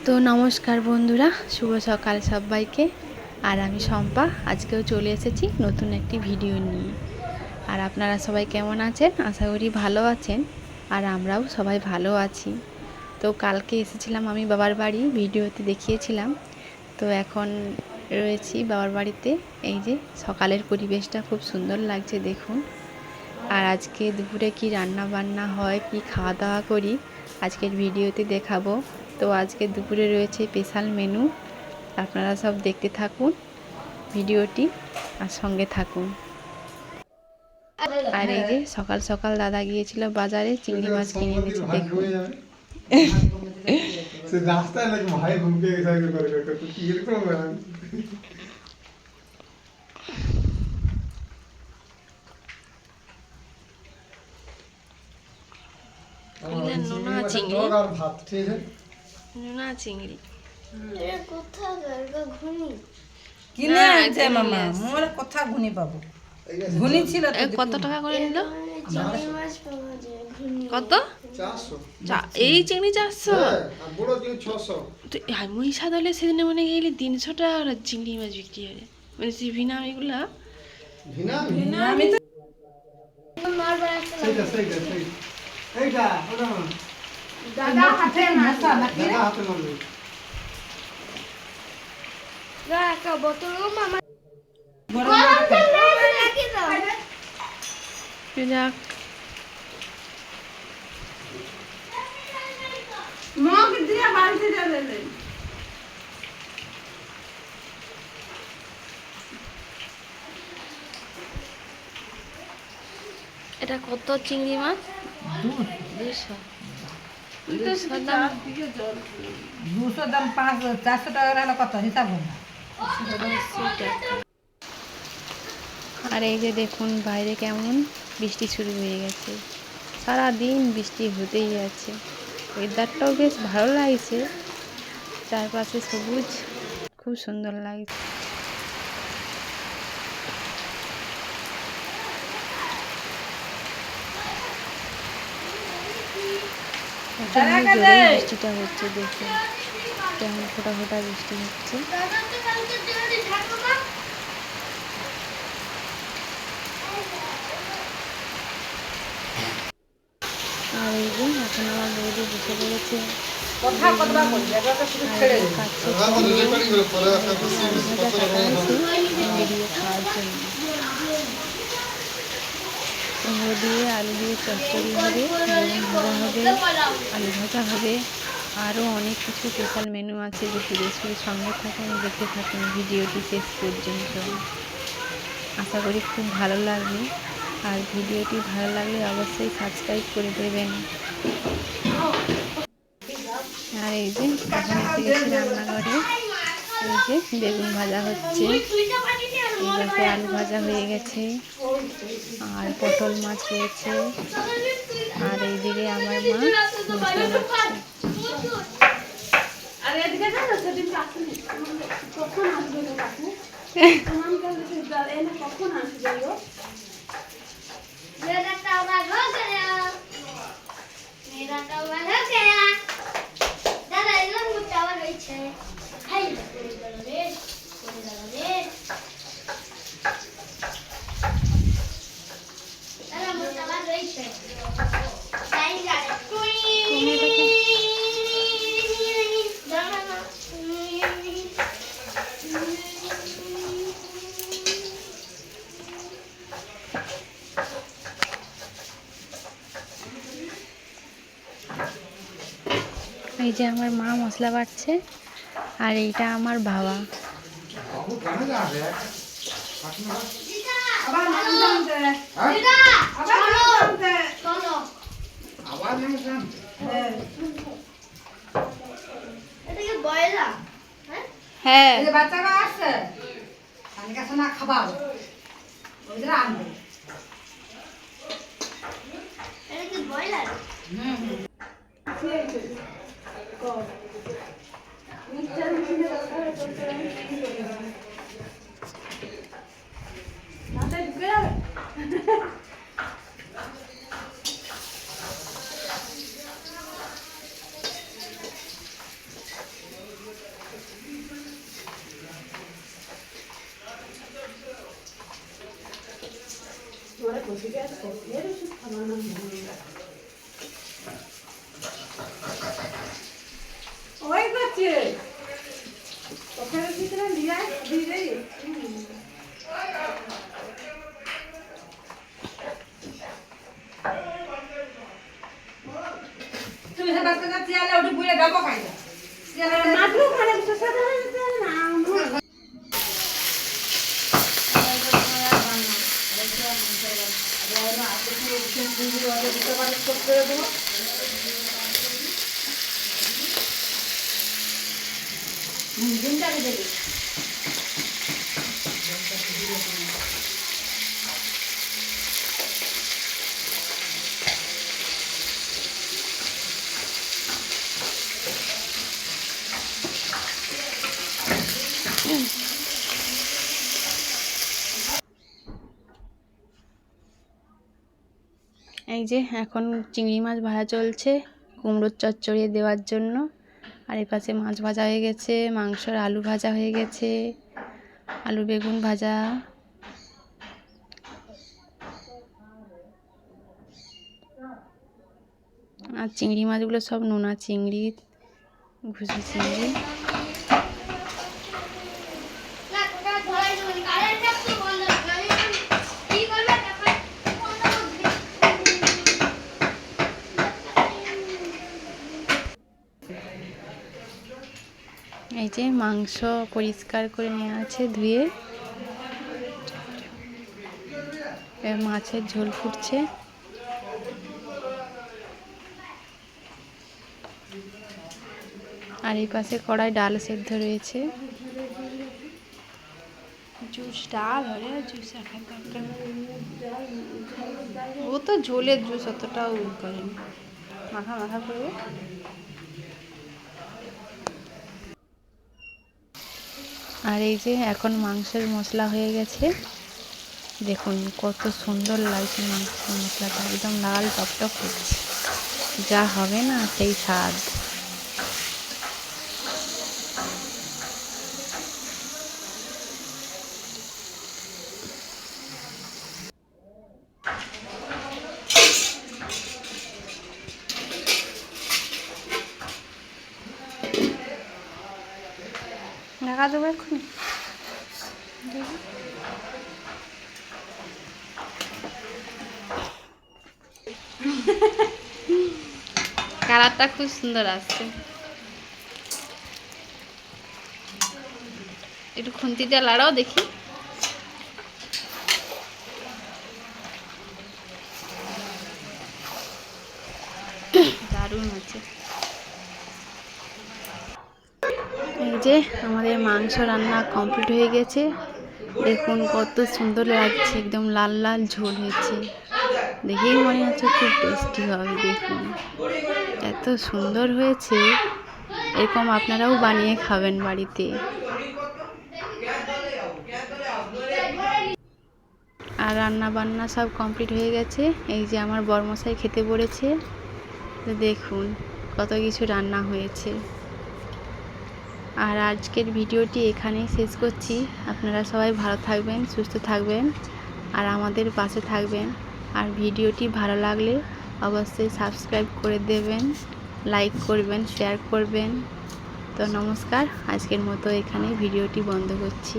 তো নমস্কার বন্ধুরা, শুভ সকাল সবাইকে। আর আমি শম্পা, আজকেও চলে এসেছি নতুন একটি ভিডিও নিয়ে। আর আপনারা সবাই কেমন আছেন? আশা করি ভালো আছেন। আর আমরাও সবাই ভালো আছি। তো কালকে এসেছিলাম আমি বাবার বাড়ি, ভিডিওতে দেখিয়েছিলাম। তো এখন রয়েছি বাবার বাড়িতে। এই যে সকালের পরিবেশটা খুব সুন্দর লাগছে দেখুন। আর আজকে দুপুরে কি রান্না বান্না হয়, কি খাওয়া দাওয়া করি, আজকের ভিডিওতে দেখাবো। তো আজকে দুপুরে রয়েছে স্পেশাল মেনু, আপনারা সব দেখতে থাকুন ভিডিওটি আর সঙ্গে থাকুন। আর এই যে সকাল সকাল দাদা গিয়েছিল বাজারে, চিংড়ি মাছ কিনে এনেছে দেখুন। নোনা চিংড়ি, নোনা চিংড়ি কিনে আনছে মামা, মোর কথা ঘুনি পাবো। ঘুনি ছিল তো কত টাকা করে নিল? কত? এই চিংড়ি 400? আমি সাদলে সেদিনে মনে গেলে 300 টাকা চিংড়ি মাছ বিক্রি হয়, মানে সে ভিনাম এগুলা। আমি তো দাদা হাতে মাছা নাকি রে? রাখা বোতল মামা যাক, মগ দিয়া বালতি ঢেলে দে। এটা কত চিংড়ি মাছ? 200। 200 দাম। 200 দাম 400 টাকা হলো কত হিসাব হবে? আর এই যে দেখুন বাইরে কেমন বৃষ্টি শুরু হয়ে গেছে, সারাদিন বৃষ্টি হতেই আছে। ওয়েদারটাও বেশ ভালো লাগছে, চারপাশে সবুজ, খুব সুন্দর লাগছে। বৃষ্টিটা হচ্ছে দেখুন, কেমন ফোটা ফোটা বৃষ্টি হচ্ছে। আর এই যে এখন আমার বৌদি বসে পড়েছে, কথা কতবা কইবে এবারে শুধু ছেড়ে দে। খাওয়ার জন্য কুমড়ো দিয়ে আলু দিয়ে চচ্চড়ি হবে, বেগুন ভাজা হবে, আলু ভাজা হবে, আরও অনেক কিছু স্পেশাল মেনু আছে। যে রেসিপির সঙ্গে থাকুন, দেখতে থাকুন ভিডিওটি শেষ পর্যন্ত। আশা করি খুব ভালো লাগবে। আর ভিডিওটি ভালো লাগলে অবশ্যই সাবস্ক্রাইব করে দেবেন। আর এই যে এখন এসে গেছি রান্নাঘরে। এই যে বেগুন ভাজা হচ্ছে, এইভাবে আলু ভাজা হয়ে গেছে, আর পটল মাছ রয়েছে। আর এইদিকে আমার মা মশলা বাটছে। এই যে আমার মা মশলা বাটছে, আর এইটা আমার বাবা। হ্যাঁ, বাচ্চারা আসছে কালকে সোনা খাবার ওইরা আনবে। এটা কি বয়লার? ওই করছে ওখানে ভিতরে লিয়া দিয়ে তুমি সে বাচ্চা কাছে আলে ওটি বুড়ে ডাবো খাইলা মাত্র খানে সসা ধরে না আমার এই যে এখন চিংড়ি মাছ ভাজা চলছে কুমড়োর চচ্চড়ি দেওয়ার জন্য। আর এই পাশে মাছ ভাজা হয়ে গেছে, মাংসর আলু ভাজা হয়ে গেছে, আলু বেগুন ভাজা। আর চিংড়ি মাছগুলো সব নোনা চিংড়ি, ঘুষি চিংড়ি। না তোরা ধরাই দিবি কারেন্টটা তো বন্ধ রাখ কি করবে টাকা বন্ধ করবি এই যে মাংস পরিষ্কার করে নেওয়া আছে ধুয়ে, মাছের ঝোল ফুটছে। আর এই পাশে কড়াই ডাল সেদ্ধ রয়েছে। জুস ডাল হলে জুস রাখার দরকার, ও তো ঝোলের জুস অতটাও করেনি, মাখা মাখা করবে। আর এই যে এখন মাংসের মশলা হয়ে গেছে, দেখুন কত সুন্দর লাগছে মাংসের মশলাটা, একদম লাল টকটক হচ্ছে, যা হবে না সেই স্বাদ। ঢাকা দেবো এক্ষুনি। কালারটা খুব সুন্দর আসছে, একটু খুন্তি দিয়ে লাড়াও দেখি। দারুণ হচ্ছে। এই যে আমাদের মাংস রান্না কমপ্লিট হয়ে গেছে, দেখুন কত সুন্দর লাগছে, একদম লাল লাল ঝোল হয়েছে, দেখেই মনে হচ্ছে খুব টেস্টি হবে। দেখুন এত সুন্দর হয়েছে, এরকম আপনারাও বানিয়ে খাবেন বাড়িতে। আর রান্না বান্না সব কমপ্লিট হয়ে গেছে, এই যে আমার বরমশাই খেতে বলেছে, তো দেখুন কত কিছু রান্না হয়েছে। আর আজকের ভিডিওটি এখানেই শেষ করছি। আপনারা সবাই ভালো থাকবেন, সুস্থ থাকবেন, আর আমাদের পাশে থাকবেন। আর ভিডিওটি ভালো লাগলে অবশ্যই সাবস্ক্রাইব করে দেবেন, লাইক করবেন, শেয়ার করবেন। তো নমস্কার, আজকের মতো এখানেই ভিডিওটি বন্ধ করছি।